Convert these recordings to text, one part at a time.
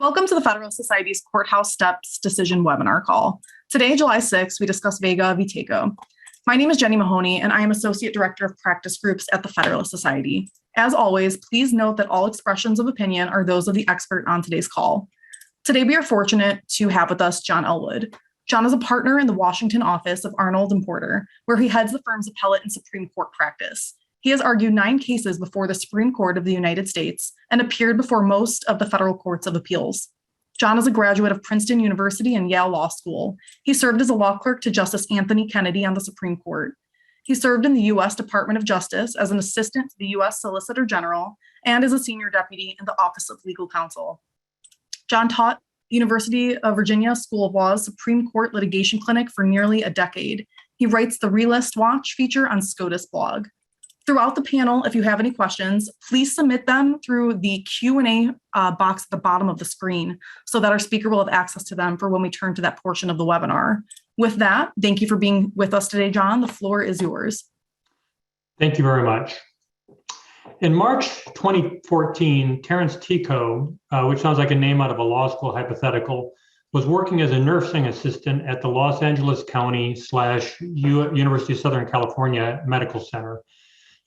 Welcome to the Federalist Society's Courthouse Steps Decision webinar call. Today, July 6th, we discuss Vega v. Tekoh. My name is Jenny Mahoney, and I am Associate Director of Practice Groups at the Federalist Society. As always, please note that all expressions of opinion are those of the expert on today's call. Today, we are fortunate to have with us John Elwood. John is a partner in the Washington office of Arnold Porter, where he heads the firm's Appellate and Supreme Court practice. He has argued 9 cases before the Supreme Court of the United States and appeared before most of the federal courts of appeals. John is a graduate of Princeton University and Yale Law School. He served as a law clerk to Justice Anthony Kennedy on the Supreme Court. He served in the U.S. Department of Justice as an assistant to the U.S. Solicitor General and as a senior deputy in the Office of Legal Counsel. John taught the University of Virginia School of Law's Supreme Court Litigation Clinic for nearly a decade. He writes the Relist Watch feature on SCOTUS blog. Throughout the panel, if you have any questions, please submit them through the Q&A box at the bottom of the screen so that our speaker will have access to them for when we turn to that portion of the webinar. With that, thank you for being with us today, John. The floor is yours. Thank you very much. In March 2014, Terrence Tekoh, which sounds like a name out of a law school hypothetical, was working as a nursing assistant at the Los Angeles County / University of Southern California Medical Center.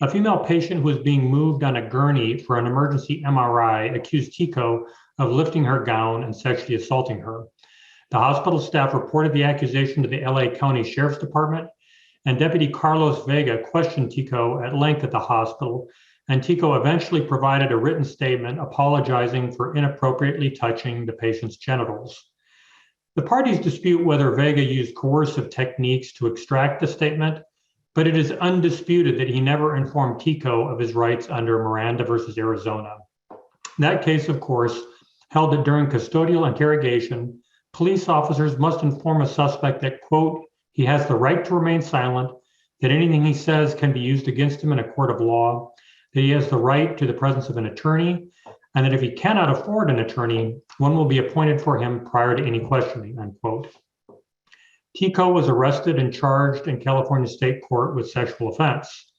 A female patient who was being moved on a gurney for an emergency MRI accused Tekoh of lifting her gown and sexually assaulting her. The hospital staff reported the accusation to the LA County Sheriff's Department, and Deputy Carlos Vega questioned Tekoh at length at the hospital, and Tekoh eventually provided a written statement apologizing for inappropriately touching the patient's genitals. The parties dispute whether Vega used coercive techniques to extract the statement, but it is undisputed that he never informed Tekoh of his rights under Miranda versus Arizona. That case, of course, held that during custodial interrogation, police officers must inform a suspect that, quote, he has the right to remain silent, that anything he says can be used against him in a court of law, that he has the right to the presence of an attorney, and that if he cannot afford an attorney, one will be appointed for him prior to any questioning, unquote. Tekoh was arrested and charged in California State Court with sexual offense.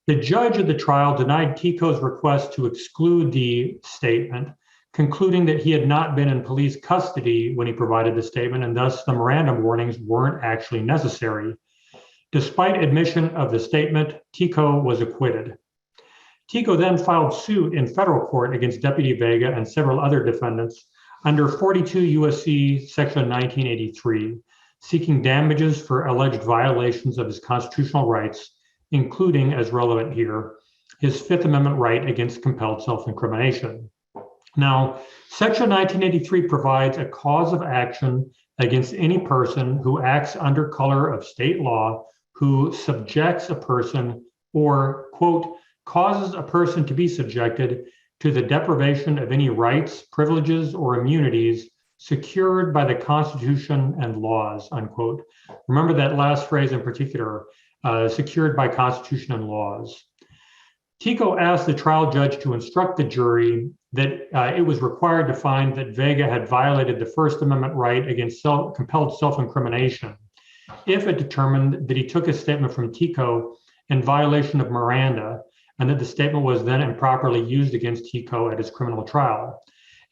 The judge of the trial denied Tekoh's request to exclude the statement, concluding that he had not been in police custody when he provided the statement, and thus the Miranda warnings weren't actually necessary. Despite admission of the statement, Tekoh was acquitted. Tekoh then filed suit in federal court against Deputy Vega and several other defendants under 42 U.S.C. Section 1983, seeking damages for alleged violations of his constitutional rights, including, as relevant here, his Fifth Amendment right against compelled self-incrimination. Now, Section 1983 provides a cause of action against any person who acts under color of state law, who subjects a person or, quote, causes a person to be subjected to the deprivation of any rights, privileges, or immunities secured by the Constitution and laws, unquote. Remember that last phrase in particular, secured by Constitution and laws. Tekoh asked the trial judge to instruct the jury that it was required to find that Vega had violated the First Amendment right against compelled self-incrimination if it determined that he took a statement from Tekoh in violation of Miranda and that the statement was then improperly used against Tekoh at his criminal trial.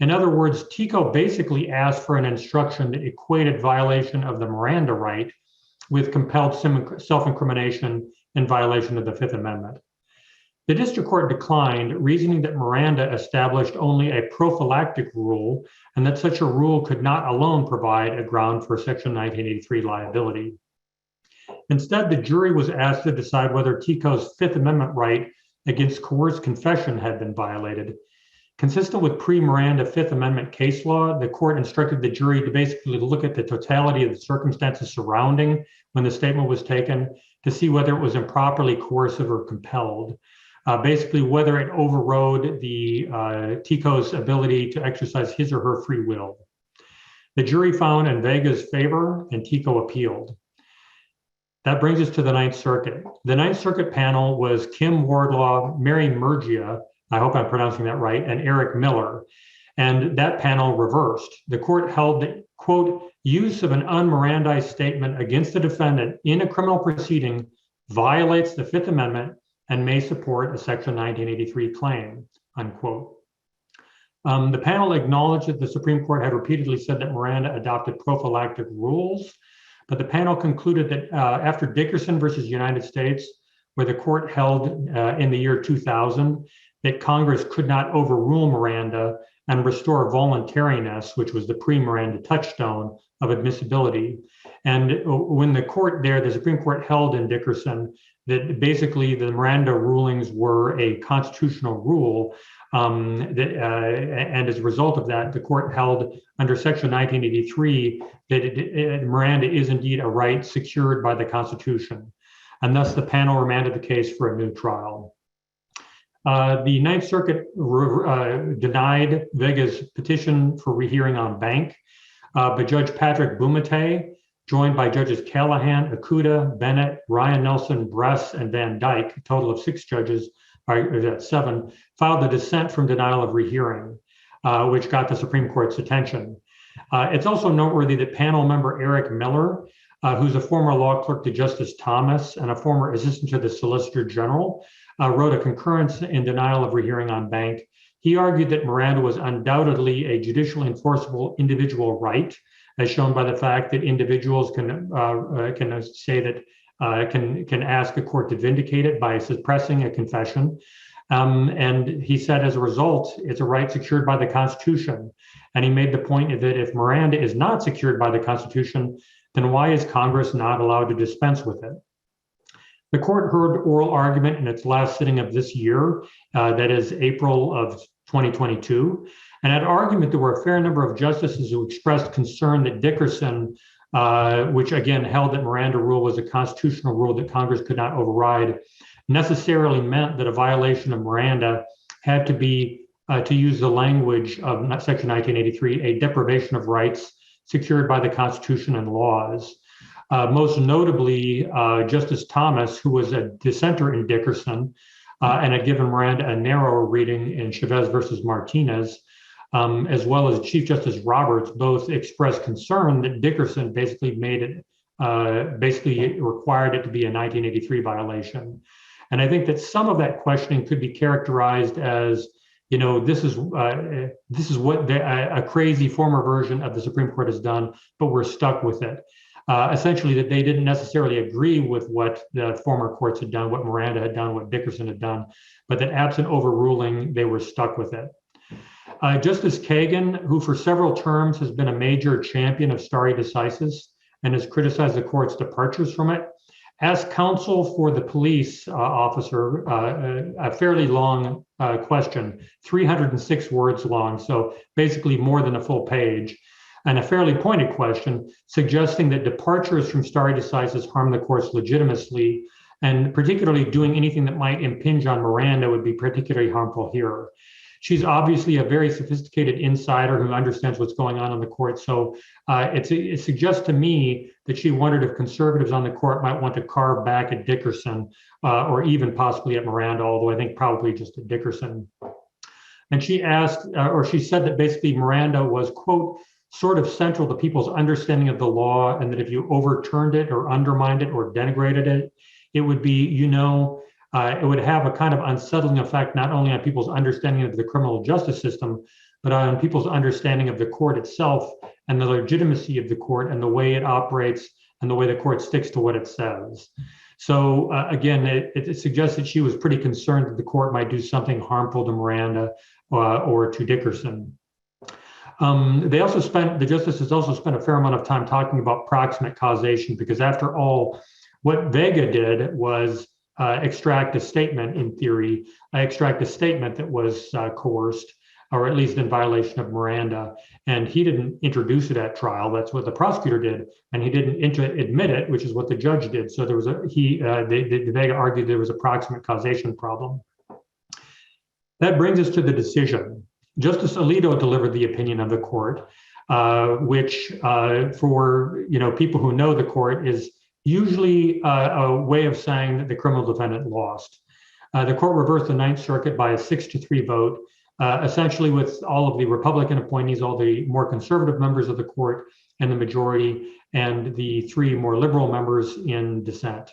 In other words, Tekoh basically asked for an instruction that equated violation of the Miranda right with compelled self-incrimination in violation of the Fifth Amendment. The district court declined, reasoning that Miranda established only a prophylactic rule and that such a rule could not alone provide a ground for Section 1983 liability. Instead, the jury was asked to decide whether Tekoh's Fifth Amendment right against coerced confession had been violated. Consistent with pre-Miranda Fifth Amendment case law, the court instructed the jury to basically look at the totality of the circumstances surrounding when the statement was taken to see whether it was improperly coercive or compelled. Basically, whether it overrode the Tekoh's ability to exercise his or her free will. The jury found in Vega's favor, and Tekoh appealed. That brings us to the Ninth Circuit. The Ninth Circuit panel was Kim Wardlaw, Mary Murgia, I hope I'm pronouncing that right, and Eric Miller. And that panel reversed. The court held that, quote, use of an un-Mirandized statement against the defendant in a criminal proceeding violates the Fifth Amendment and may support a Section 1983 claim, unquote. The panel acknowledged that the Supreme Court had repeatedly said that Miranda adopted prophylactic rules, but the panel concluded that after Dickerson versus United States, where the court held in the year 2000 that Congress could not overrule Miranda and restore voluntariness, which was the pre-Miranda touchstone of admissibility. And when the court there, the Supreme Court held in Dickerson that basically the Miranda rulings were a constitutional rule, and as a result of that, the court held under Section 1983 that Miranda is indeed a right secured by the Constitution. And thus the panel remanded the case for a new trial. The Ninth Circuit denied Vega's petition for rehearing on bank, but Judge Patrick Bumate, joined by Judges Callahan, Akuta, Bennett, Ryan Nelson, Bress, and Van Dyke, a total of 6 judges, or 7, filed a dissent from denial of rehearing, which got the Supreme Court's attention. It's also noteworthy that panel member Eric Miller, who's a former law clerk to Justice Thomas and a former assistant to the Solicitor General, wrote a concurrence in denial of rehearing on bank. He argued that Miranda was undoubtedly a judicially enforceable individual right, as shown by the fact that individuals can say that can ask a court to vindicate it by suppressing a confession. And he said, as a result, it's a right secured by the Constitution. And he made the point that if Miranda is not secured by the Constitution, then why is Congress not allowed to dispense with it? The court heard oral argument in its last sitting of this year, that is April of 2022. And at argument, there were a fair number of justices who expressed concern that Dickerson, which again held that Miranda rule was a constitutional rule that Congress could not override, necessarily meant that a violation of Miranda had to be, to use the language of Section 1983, a deprivation of rights secured by the Constitution and laws. Most notably, Justice Thomas, who was a dissenter in Dickerson and had given Miranda a narrower reading in Chavez versus Martinez, as well as Chief Justice Roberts, both expressed concern that Dickerson basically made it, basically required it to be a 1983 violation. And I think that some of that questioning could be characterized as, you know, this is what a crazy former version of the Supreme Court has done, but we're stuck with it. Essentially, that they didn't necessarily agree with what the former courts had done, what Miranda had done, what Dickerson had done, but that absent overruling, they were stuck with it. Justice Kagan, who for several terms has been a major champion of stare decisis and has criticized the court's departures from it, asked counsel for the police officer a fairly long question, 306 words long, so basically more than a full page, and a fairly pointed question, suggesting that departures from stare decisis harm the court's legitimacy, and particularly doing anything that might impinge on Miranda would be particularly harmful here. She's obviously a very sophisticated insider who understands what's going on in the court. So it suggests to me that she wondered if conservatives on the court might want to carve back at Dickerson or even possibly at Miranda, although I think probably just at Dickerson. And she asked, or she said that basically Miranda was, quote, sort of central to people's understanding of the law, and that if you overturned it or undermined it or denigrated it, it would be, you know, it would have a kind of unsettling effect, not only on people's understanding of the criminal justice system, but on people's understanding of the court itself and the legitimacy of the court and the way it operates and the way the court sticks to what it says. So again, it suggests that she was pretty concerned that the court might do something harmful to Miranda or to Dickerson. The justices also spent a fair amount of time talking about proximate causation, because after all, what Vega did was extract a statement, in theory, extract a statement that was coerced, or at least in violation of Miranda. And he didn't introduce it at trial. That's what the prosecutor did. And he didn't admit it, which is what the judge did. So there was Vega argued there was a proximate causation problem. That brings us to the decision. Justice Alito delivered the opinion of the court, which for people who know the court is usually a way of saying that the criminal defendant lost. The court reversed the Ninth Circuit by a 6-3 vote, essentially with all of the Republican appointees, all the more conservative members of the court and the majority, and the 3 more liberal members in dissent.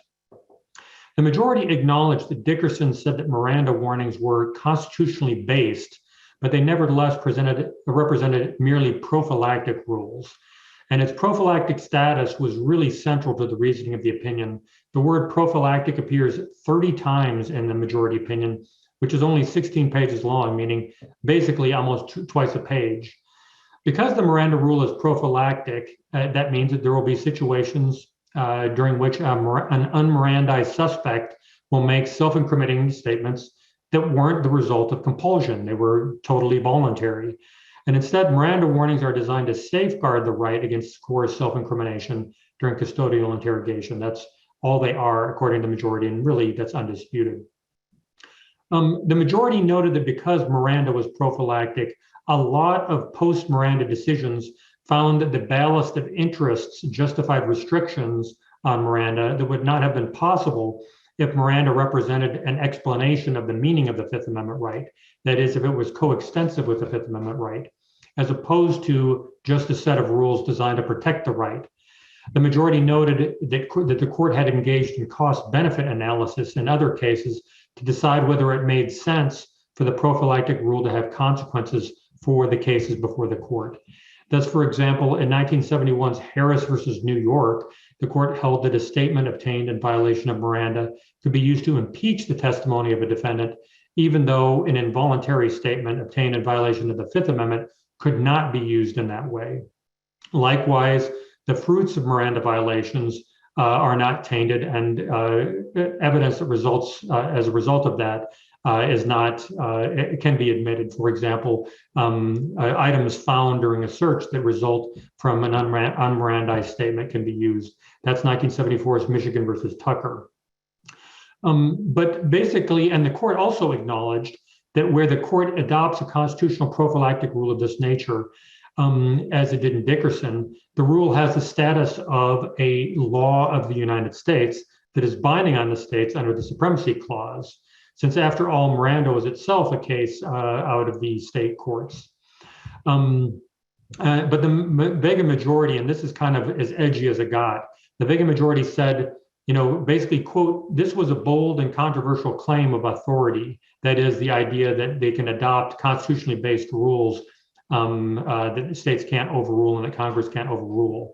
The majority acknowledged that Dickerson said that Miranda warnings were constitutionally based, but they nevertheless represented merely prophylactic rules. And its prophylactic status was really central to the reasoning of the opinion. The word prophylactic appears 30 times in the majority opinion, which is only 16 pages long, meaning basically almost twice a page. Because the Miranda rule is prophylactic, that means that there will be situations during which an unmirandized suspect will make self-incriminating statements that weren't the result of compulsion. They were totally voluntary. And instead, Miranda warnings are designed to safeguard the right against coerced self-incrimination during custodial interrogation. That's all they are, according to the majority, and really that's undisputed. The majority noted that because Miranda was prophylactic, a lot of post-Miranda decisions found that the ballast of interests justified restrictions on Miranda that would not have been possible if Miranda represented an explanation of the meaning of the Fifth Amendment right. That is, if it was coextensive with the Fifth Amendment right, as opposed to just a set of rules designed to protect the right. The majority noted that the court had engaged in cost-benefit analysis in other cases to decide whether it made sense for the prophylactic rule to have consequences for the cases before the court. Thus, for example, in 1971's Harris versus New York, the court held that a statement obtained in violation of Miranda could be used to impeach the testimony of a defendant, even though an involuntary statement obtained in violation of the Fifth Amendment could not be used in that way. Likewise, the fruits of Miranda violations are not tainted, and evidence that results as a result of that is not, it can be admitted. For example, items found during a search that result from an unmirandized statement can be used. That's 1974's Michigan versus Tucker. But basically, and the court also acknowledged that where the court adopts a constitutional prophylactic rule of this nature, as it did in Dickerson, the rule has the status of a law of the United States that is binding on the states under the Supremacy Clause, since after all, Miranda was itself a case out of the state courts. But the Vega majority, and this is kind of as edgy as it got, the Vega majority said, basically, quote, this was a bold and controversial claim of authority. That is the idea that they can adopt constitutionally based rules that the states can't overrule and that Congress can't overrule.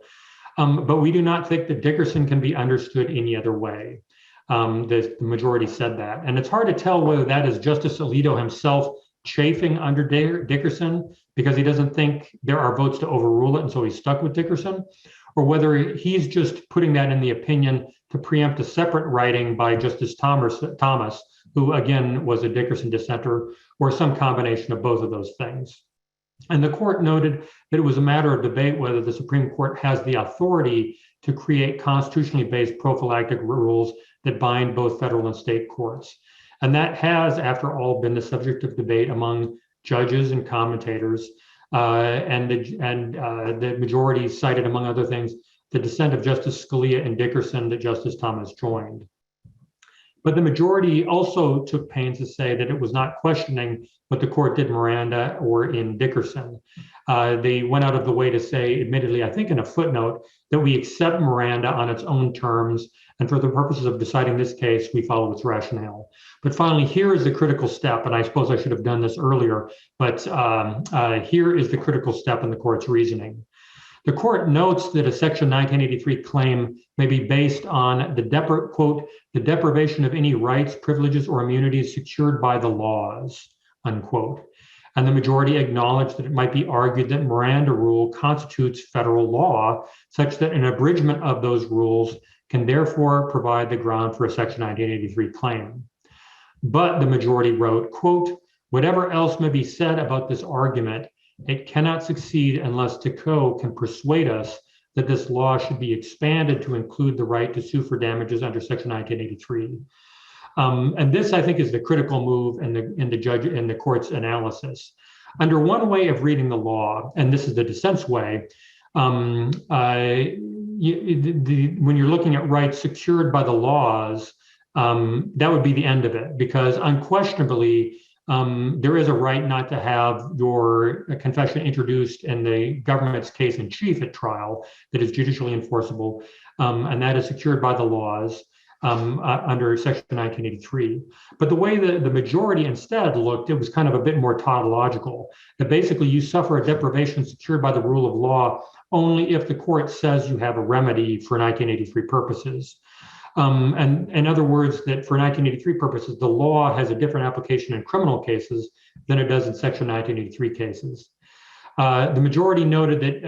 But we do not think that Dickerson can be understood any other way. The majority said that. And it's hard to tell whether that is Justice Alito himself chafing under Dickerson because he doesn't think there are votes to overrule it, and so he's stuck with Dickerson, or whether he's just putting that in the opinion to preempt a separate writing by Justice Thomas, who again was a Dickerson dissenter, or some combination of both of those things. And the court noted that it was a matter of debate whether the Supreme Court has the authority to create constitutionally based prophylactic rules that bind both federal and state courts. And that has, after all, been the subject of debate among judges and commentators. And the majority cited, among other things, the dissent of Justice Scalia and Dickerson that Justice Thomas joined. But the majority also took pains to say that it was not questioning what the court did in Miranda or in Dickerson. They went out of the way to say, admittedly, I think in a footnote, that we accept Miranda on its own terms, and for the purposes of deciding this case, we follow its rationale. But finally, here is the critical step, and I suppose I should have done this earlier, but here is the critical step in the court's reasoning. The court notes that a Section 1983 claim may be based on the, quote, the deprivation of any rights, privileges, or immunities secured by the laws, unquote. And the majority acknowledged that it might be argued that Miranda rule constitutes federal law, such that an abridgment of those rules can therefore provide the ground for a Section 1983 claim. But the majority wrote, quote, whatever else may be said about this argument, it cannot succeed unless Tekoh can persuade us that this law should be expanded to include the right to sue for damages under Section 1983. And this, I think, is the critical move in the court's analysis. Under one way of reading the law, and this is the dissent's way, when you're looking at rights secured by the laws, that would be the end of it, because unquestionably, there is a right not to have your confession introduced in the government's case in chief at trial that is judicially enforceable, and that is secured by the laws. under Section 1983. But the way that the majority instead looked, it was kind of a bit more tautological, that basically you suffer a deprivation secured by the rule of law only if the court says you have a remedy for 1983 purposes. And in other words, that for 1983 purposes, the law has a different application in criminal cases than it does in Section 1983 cases. The majority noted that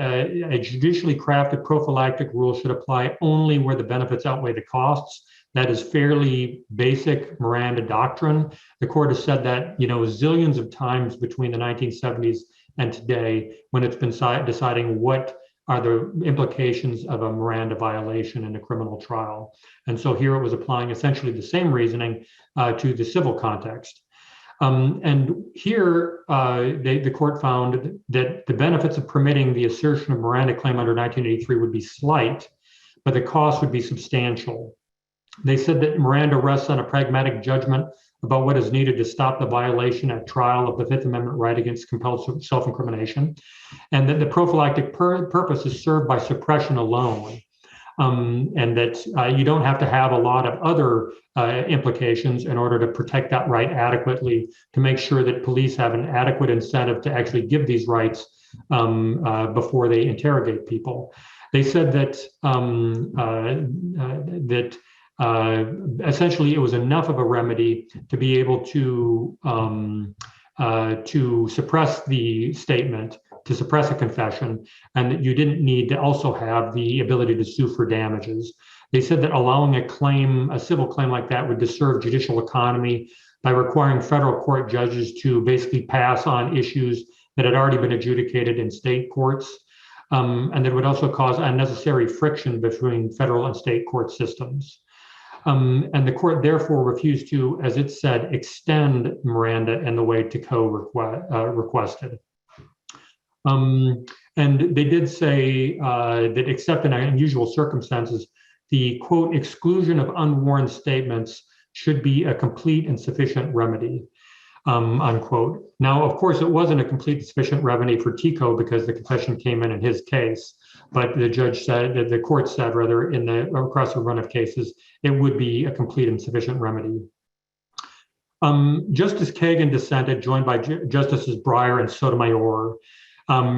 a judicially crafted prophylactic rule should apply only where the benefits outweigh the costs. That is fairly basic Miranda doctrine. The court has said that, zillions of times between the 1970s and today when it's been deciding what are the implications of a Miranda violation in a criminal trial. And so here it was applying essentially the same reasoning to the civil context. And here the court found that the benefits of permitting the assertion of Miranda claim under 1983 would be slight, but the cost would be substantial. They said that Miranda rests on a pragmatic judgment about what is needed to stop the violation at trial of the Fifth Amendment right against compelled self-incrimination, and that the prophylactic purpose is served by suppression alone, and that you don't have to have a lot of other implications in order to protect that right adequately, to make sure that police have an adequate incentive to actually give these rights before they interrogate people. They said that essentially it was enough of a remedy to be able to suppress the statement, to suppress a confession, and that you didn't need to also have the ability to sue for damages. They said that allowing a civil claim like that would disserve judicial economy by requiring federal court judges to basically pass on issues that had already been adjudicated in state courts, and that would also cause unnecessary friction between federal and state court systems. And the court therefore refused to, as it said, extend Miranda in the way Tekoh requested. And they did say that except in unusual circumstances, the quote, exclusion of unwarranted statements should be a complete and sufficient remedy, unquote. Now, of course, it wasn't a complete and sufficient remedy for Tekoh because the confession came in his case. But the judge said, that the court said rather, across a run of cases, it would be a complete and sufficient remedy. Justice Kagan dissented, joined by Justices Breyer and Sotomayor.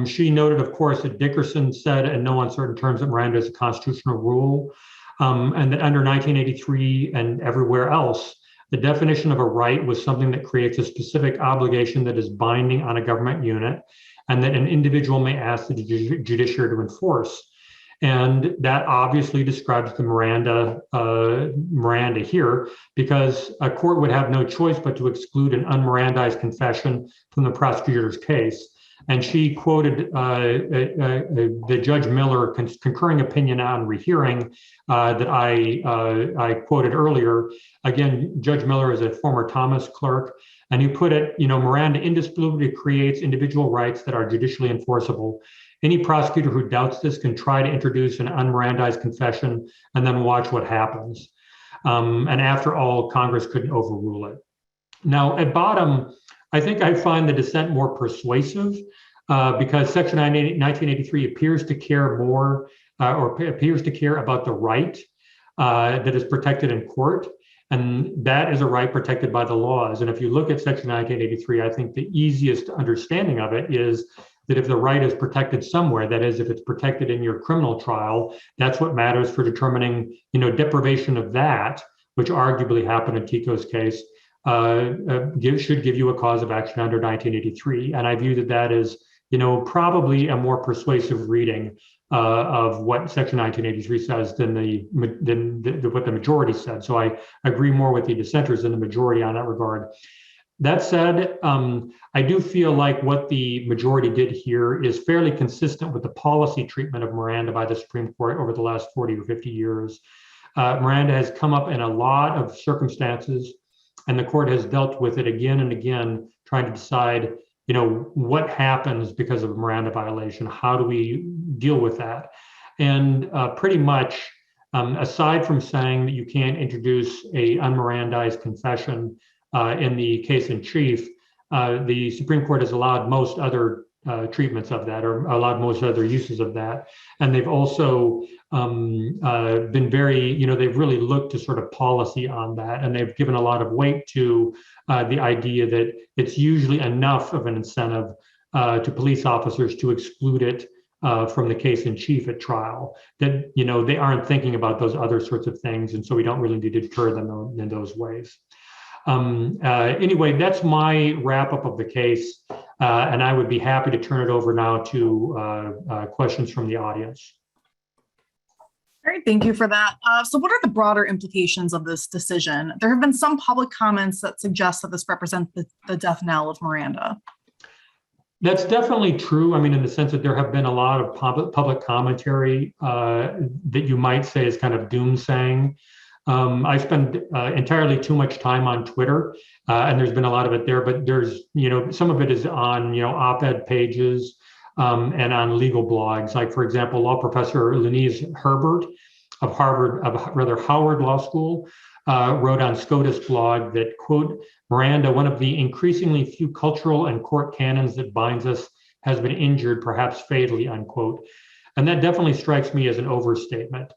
She noted, of course, that Dickerson said in no uncertain terms that Miranda is a constitutional rule, and that under 1983 and everywhere else, the definition of a right was something that creates a specific obligation that is binding on a government unit, and that an individual may ask the judiciary to enforce. And that obviously describes the Miranda here, because a court would have no choice but to exclude an unmirandized confession from the prosecutor's case. And she quoted the Judge Miller concurring opinion on rehearing that I quoted earlier. Again, Judge Miller is a former Thomas clerk, and he put it, Miranda indisputably creates individual rights that are judicially enforceable. Any prosecutor who doubts this can try to introduce an unmirandized confession and then watch what happens. And after all, Congress couldn't overrule it. Now, at bottom, I think I find the dissent more persuasive because Section 1983 appears to care more or appears to care about the right that is protected in court. And that is a right protected by the laws. And if you look at Section 1983, I think the easiest understanding of it is that if the right is protected somewhere, that is, if it's protected in your criminal trial, that's what matters for determining, deprivation of that, which arguably happened in Tekoh's case, should give you a cause of action under 1983. And I view that is, probably a more persuasive reading of what Section 1983 says than what the majority said. So I agree more with the dissenters than the majority on that regard. That said, I do feel like what the majority did here is fairly consistent with the policy treatment of Miranda by the Supreme Court over the last 40 or 50 years. Miranda has come up in a lot of circumstances, and the court has dealt with it again and again, trying to decide, what happens because of a Miranda violation? How do we deal with that? And pretty much, aside from saying that you can't introduce a unmirandized confession in the case in chief, the Supreme Court has allowed most other treatments of that, or allowed most other uses of that. And they've also been very, they've really looked to sort of policy on that, and they've given a lot of weight to the idea that it's usually enough of an incentive to police officers to exclude it from the case in chief at trial, that they aren't thinking about those other sorts of things, and so we don't really need to deter them in those ways. Anyway, that's my wrap up of the case, and I would be happy to turn it over now to questions from the audience. All right, thank you for that. So what are the broader implications of this decision? There have been some public comments that suggest that this represents the death knell of Miranda. That's definitely true. I mean, in the sense that there have been a lot of public commentary that you might say is kind of doomsaying. I spend entirely too much time on Twitter, and there's been a lot of it there, but there's, some of it is on, op-ed pages and on legal blogs. Like, for example, law professor Lenise Herbert of Howard Law School wrote on SCOTUS blog that, quote, Miranda, one of the increasingly few cultural and court canons that binds us, has been injured, perhaps fatally, unquote. And that definitely strikes me as an overstatement.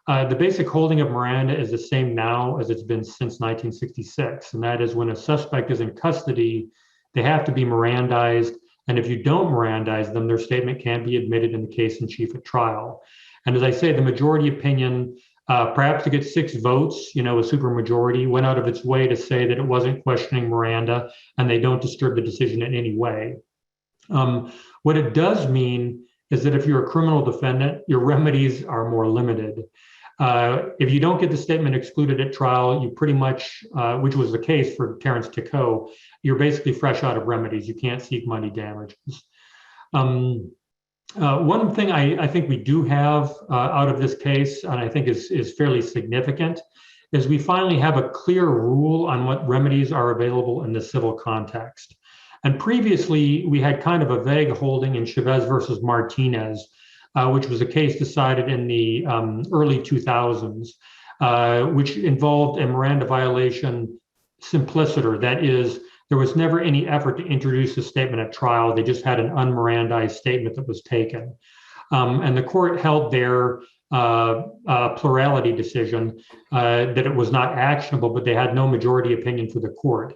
The basic holding of Miranda is the same now as it's been since 1966, and that is when a suspect is in custody, they have to be Mirandized, and if you don't Mirandize them, their statement can be admitted in the case in chief at trial. And as I say, the majority opinion, perhaps to get 6 votes, a supermajority, went out of its way to say that it wasn't questioning Miranda and they don't disturb the decision in any way. What it does mean is that if you're a criminal defendant, your remedies are more limited. If you don't get the statement excluded at trial, you pretty much, which was the case for Terrence Tekoh, you're basically fresh out of remedies. You can't seek money damages. One thing I think we do have out of this case, and I think is fairly significant, is we finally have a clear rule on what remedies are available in the civil context. And previously, we had kind of a vague holding in Chavez versus Martinez, which was a case decided in the early 2000s, which involved a Miranda violation simpliciter. That is, there was never any effort to introduce a statement at trial. They just had an un-Mirandized statement that was taken. And the court held their plurality decision that it was not actionable, but they had no majority opinion for the court.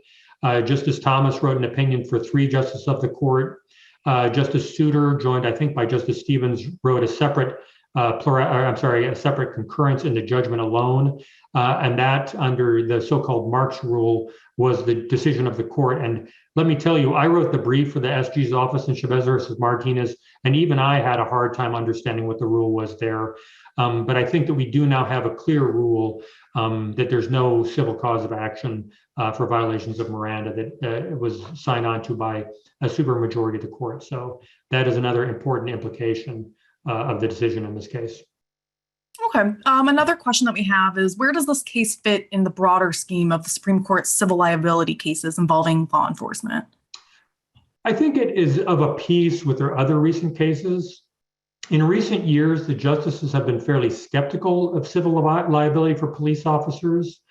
Justice Thomas wrote an opinion for 3 justices of the court. Justice Souter, joined, I think, by Justice Stevens, wrote a separate a separate concurrence in the judgment alone, and that, under the so-called Marx rule, was the decision of the court. And let me tell you, I wrote the brief for the SG's office in Chavez versus Martinez, and even I had a hard time understanding what the rule was there. But I think that we do now have a clear rule that there's no civil cause of action for violations of Miranda that was signed on to by a supermajority of the court. So that is another important implication of the decision in this case. Okay. Another question that we have is, where does this case fit in the broader scheme of the Supreme Court's civil liability cases involving law enforcement? I think it is of a piece with their other recent cases. In recent years, the justices have been fairly skeptical of civil liability for police officers.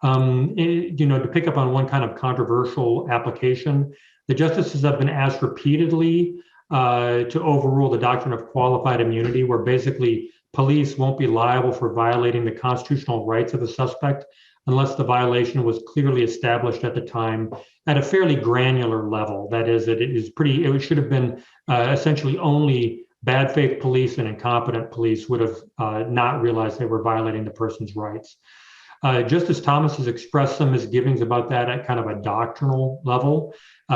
To pick up on one kind of controversial application, the justices have been asked repeatedly to overrule the doctrine of qualified immunity, where basically police won't be liable for violating the constitutional rights of a suspect unless the violation was clearly established at the time at a fairly granular level. That is, it should have been essentially only bad faith police and incompetent police would have not realized they were violating the person's rights. Justice Thomas has expressed some misgivings about that at kind of a doctrinal level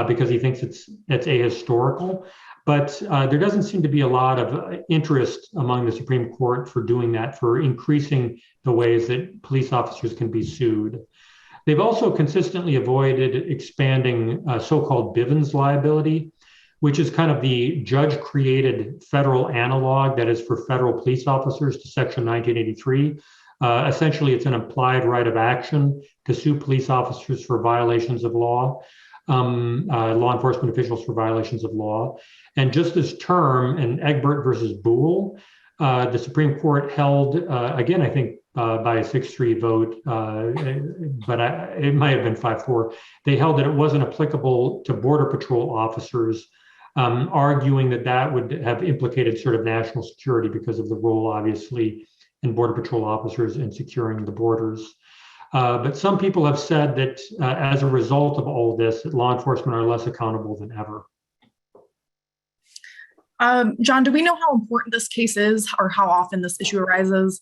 because he thinks it's ahistorical. But there doesn't seem to be a lot of interest among the Supreme Court for doing that, for increasing the ways that police officers can be sued. They've also consistently avoided expanding so-called Bivins liability, which is kind of the judge-created federal analog that is for federal police officers to Section 1983. Essentially, it's an implied right of action to sue police officers for violations of law, law enforcement officials for violations of law. And just this term in Egbert versus Boole, the Supreme Court held, again, I think by a 6-3 vote, but it might have been 5-4, they held that it wasn't applicable to Border Patrol officers arguing that that would have implicated sort of national security because of the role, obviously, in Border Patrol officers in securing the borders. But some people have said that as a result of all of this, that law enforcement are less accountable than ever. John, do we know how important this case is or how often this issue arises?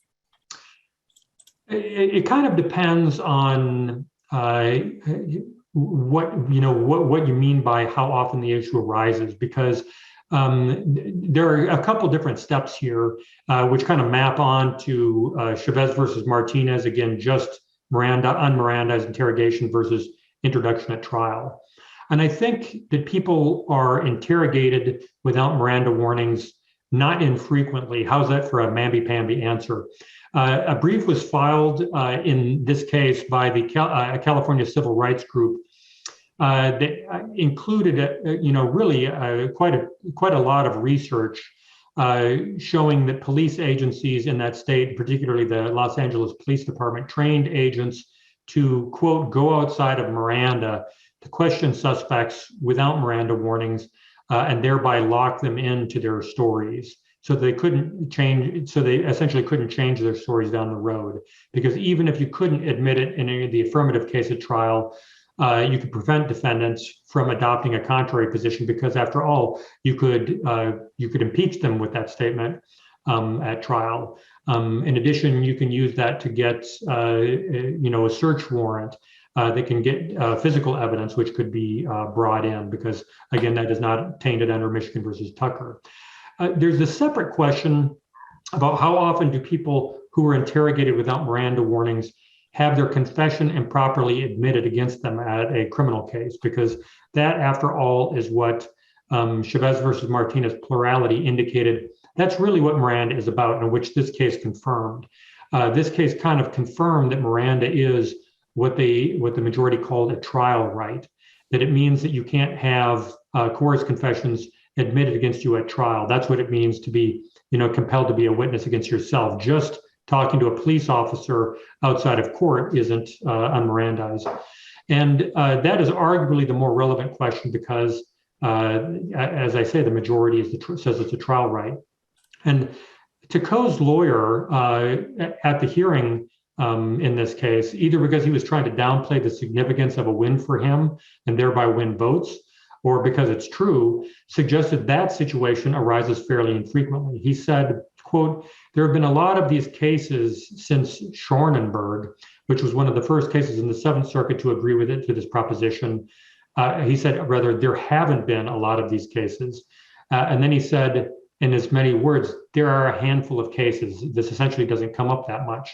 It kind of depends on what you mean by how often the issue arises, because there are a couple different steps here which kind of map on to Chavez versus Martinez, again, just unmirandized interrogation versus introduction at trial. And I think that people are interrogated without Miranda warnings not infrequently. How's that for a mamby-pamby answer? A brief was filed in this case by the California Civil Rights Group that included, quite a lot of research showing that police agencies in that state, particularly the Los Angeles Police Department, trained agents to, quote, go outside of Miranda to question suspects without Miranda warnings and thereby lock them into their stories. So they essentially couldn't change their stories down the road, because even if you couldn't admit it in the affirmative case at trial, you could prevent defendants from adopting a contrary position, because after all, you could impeach them with that statement at trial. In addition, you can use that to get a search warrant that can get physical evidence, which could be brought in, because again, that is not tainted under Michigan versus Tucker. There's a separate question about how often do people who are interrogated without Miranda warnings have their confession improperly admitted against them at a criminal case, because that, after all, is what Chavez versus Martinez plurality indicated. That's really what Miranda is about, and which this case confirmed. This case kind of confirmed that Miranda is what the majority called a trial right, that it means that you can't have coerced confessions admitted against you at trial. That's what it means to be, compelled to be a witness against yourself. Just talking to a police officer outside of court isn't un-Mirandized. And that is arguably the more relevant question, because, as I say, the majority says it's a trial right. And Tekoh's lawyer at the hearing in this case, either because he was trying to downplay the significance of a win for him and thereby win votes, or because it's true, suggested that situation arises fairly infrequently. He said, quote, there have been a lot of these cases since Schornenberg, which was one of the first cases in the Seventh Circuit to agree with it, to this proposition. He said, rather, there haven't been a lot of these cases. And then he said, in as many words, there are a handful of cases. This essentially doesn't come up that much.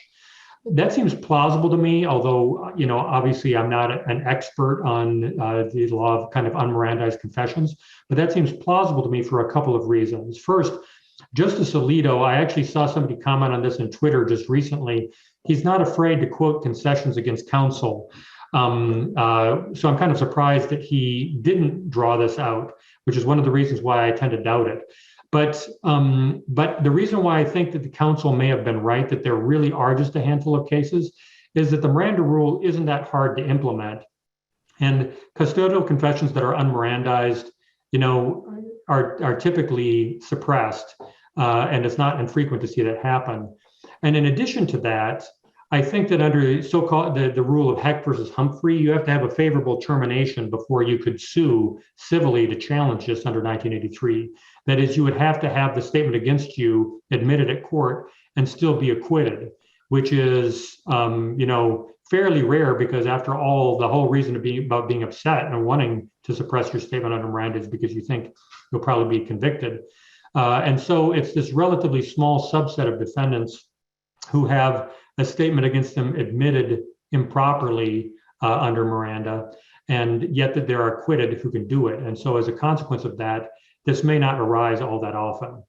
That seems plausible to me, although, obviously I'm not an expert on the law of kind of un-Mirandized confessions, but that seems plausible to me for a couple of reasons. First, Justice Alito, I actually saw somebody comment on this on Twitter just recently. He's not afraid to quote concessions against counsel. So I'm kind of surprised that he didn't draw this out, which is one of the reasons why I tend to doubt it. But the reason why I think that the counsel may have been right, that there really are just a handful of cases, is that the Miranda rule isn't that hard to implement. And custodial confessions that are un-Mirandized, are typically suppressed, and it's not infrequent to see that happen. And in addition to that, I think that under so-called the rule of Heck versus Humphrey, you have to have a favorable termination before you could sue civilly to challenge this under 1983. That is, you would have to have the statement against you admitted at court and still be acquitted, which is, fairly rare, because after all, the whole reason about being upset and wanting to suppress your statement under Miranda is because you think you'll probably be convicted. And so it's this relatively small subset of defendants who have a statement against them admitted improperly under Miranda, and yet that they're acquitted who can do it. And so as a consequence of that, this may not arise all that often.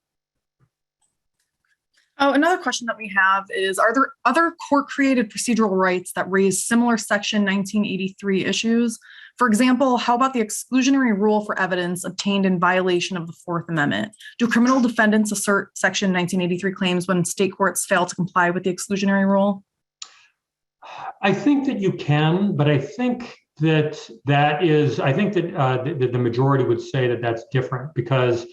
Oh, another question that we have is, are there other court-created procedural rights that raise similar Section 1983 issues? For example, how about the exclusionary rule for evidence obtained in violation of the Fourth Amendment? Do criminal defendants assert Section 1983 claims when state courts fail to comply with the exclusionary rule? I think that you can, but I think that is, I think that the majority would say that that's different because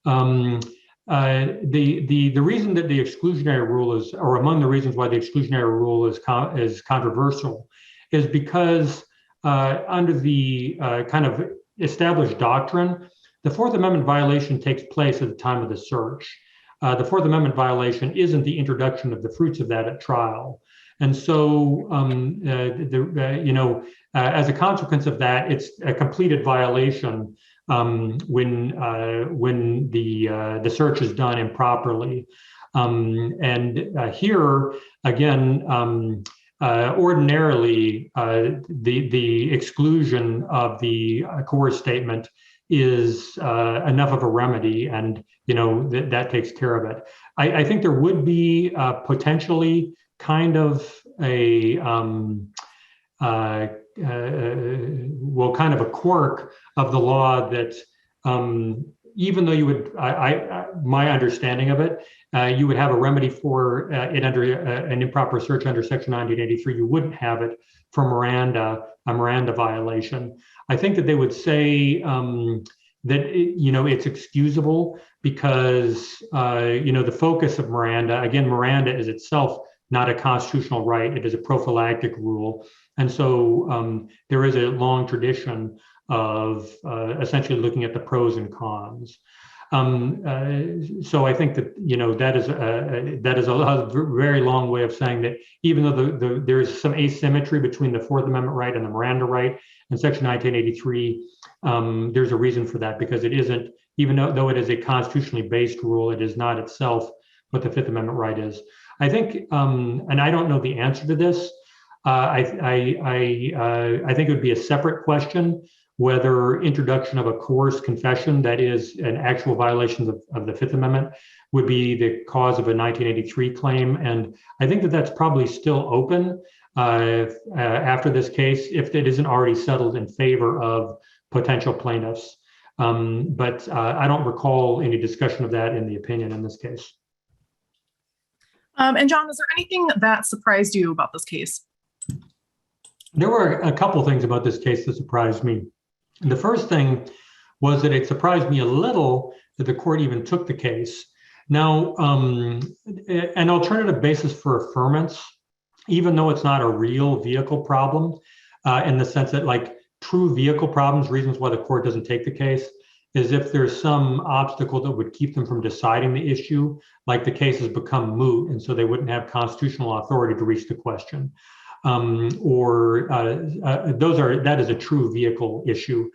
the reason that the exclusionary rule is, or among the reasons why the exclusionary rule is controversial, is because under the kind of established doctrine, the Fourth Amendment violation takes place at the time of the search. The Fourth Amendment violation isn't the introduction of the fruits of that at trial. And so, as a consequence of that, it's a completed violation when the search is done improperly. Here, again, ordinarily, the exclusion of the coerced statement is enough of a remedy, and that takes care of it. I think there would be potentially kind of a kind of a quirk of the law that even though you would, my understanding of it, you would have a remedy for it under an improper search under Section 1983. You wouldn't have it for a Miranda violation. I think that they would say that it's excusable because the focus of Miranda, again, Miranda is itself not a constitutional right; it is a prophylactic rule, and so there is a long tradition of essentially looking at the pros and cons. So I think that that is a very long way of saying that even though there is some asymmetry between the Fourth Amendment right and the Miranda right in Section 1983, there's a reason for that, because it isn't, even though it is a constitutionally based rule, it is not itself what the Fifth Amendment right is. I think, and I don't know the answer to this. I think it would be a separate question whether introduction of a coerced confession, that is an actual violation of the Fifth Amendment, would be the cause of a 1983 claim. And I think that that's probably still open after this case, if it isn't already settled in favor of potential plaintiffs. But I don't recall any discussion of that in the opinion in this case. And John, is there anything that surprised you about this case? There were a couple of things about this case that surprised me. The first thing was that it surprised me a little that the court even took the case. Now, an alternative basis for affirmance, even though it's not a real vehicle problem, in the sense that like true vehicle problems, reasons why the court doesn't take the case, is if there's some obstacle that would keep them from deciding the issue, like the case has become moot, and so they wouldn't have constitutional authority to reach the question. That is a true vehicle issue.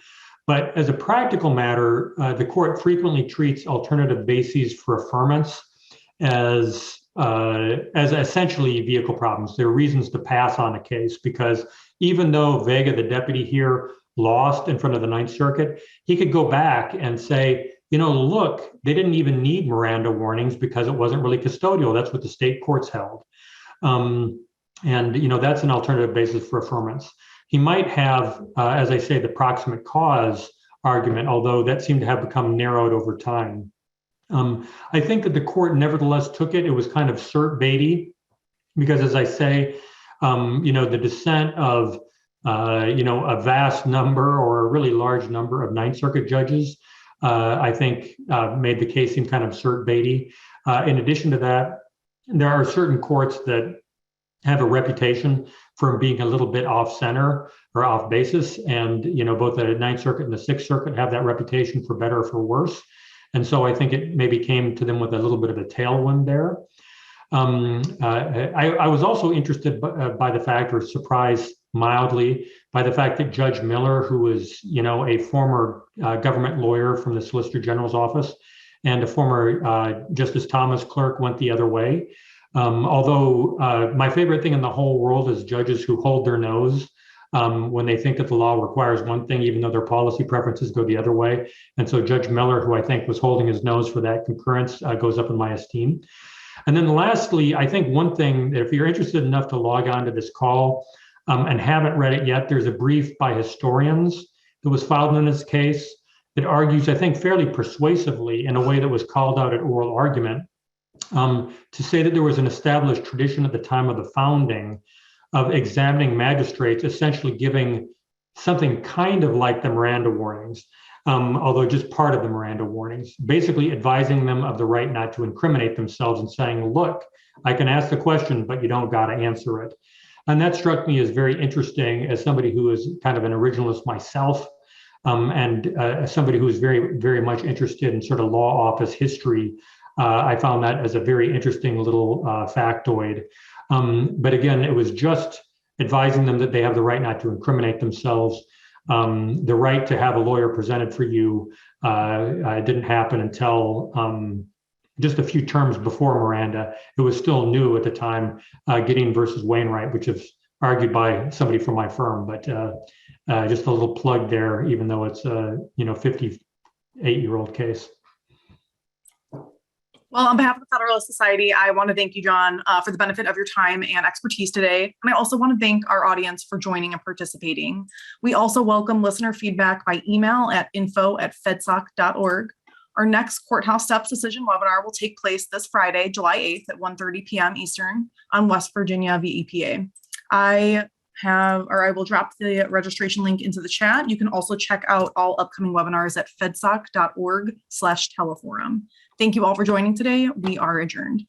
But as a practical matter, the court frequently treats alternative bases for affirmance as essentially vehicle problems. They're reasons to pass on a case, because even though Vega, the deputy here, lost in front of the Ninth Circuit, he could go back and say, look, they didn't even need Miranda warnings because it wasn't really custodial. That's what the state courts held. And that's an alternative basis for affirmance. He might have, as I say, the proximate cause argument, although that seemed to have become narrowed over time. I think that the court nevertheless took it. It was kind of cert baity, because as I say, the dissent of a vast number or a really large number of Ninth Circuit judges, I think made the case seem kind of cert baity. In addition to that, there are certain courts that have a reputation for being a little bit off center or off basis. And, both the Ninth Circuit and the Sixth Circuit have that reputation for better or for worse. And so I think it maybe came to them with a little bit of a tailwind there. I was also interested by the fact, or surprised mildly, by the fact that Judge Miller, who was, a former government lawyer from the Solicitor General's office and a former Justice Thomas clerk, went the other way. Although my favorite thing in the whole world is judges who hold their nose when they think that the law requires one thing, even though their policy preferences go the other way. And so Judge Miller, who I think was holding his nose for that concurrence, goes up in my esteem. And then lastly, I think one thing that if you're interested enough to log on to this call and haven't read it yet, there's a brief by historians that was filed in this case that argues, I think, fairly persuasively in a way that was called out at oral argument, to say that there was an established tradition at the time of the founding of examining magistrates, essentially giving something kind of like the Miranda warnings, although just part of the Miranda warnings, basically advising them of the right not to incriminate themselves and saying, look, I can ask the question, but you don't got to answer it. And that struck me as very interesting as somebody who is kind of an originalist myself, and as somebody who is very, very much interested in sort of law office history. I found that as a very interesting little factoid. But again, it was just advising them that they have the right not to incriminate themselves. The right to have a lawyer presented for you didn't happen until just a few terms before Miranda. It was still new at the time, Gideon versus Wainwright, which is argued by somebody from my firm. But just a little plug there, even though it's a 58-year-old case. Well, on behalf of the Federalist Society, I want to thank you, John, for the benefit of your time and expertise today. And I also want to thank our audience for joining and participating. We also welcome listener feedback by email at info@fedsoc.org. Our next Courthouse Steps decision webinar will take place this Friday, July 8th at 1:30 p.m. Eastern on West Virginia v. EPA. I will drop the registration link into the chat. You can also check out all upcoming webinars at fedsoc.org/teleforum. Thank you all for joining today. We are adjourned.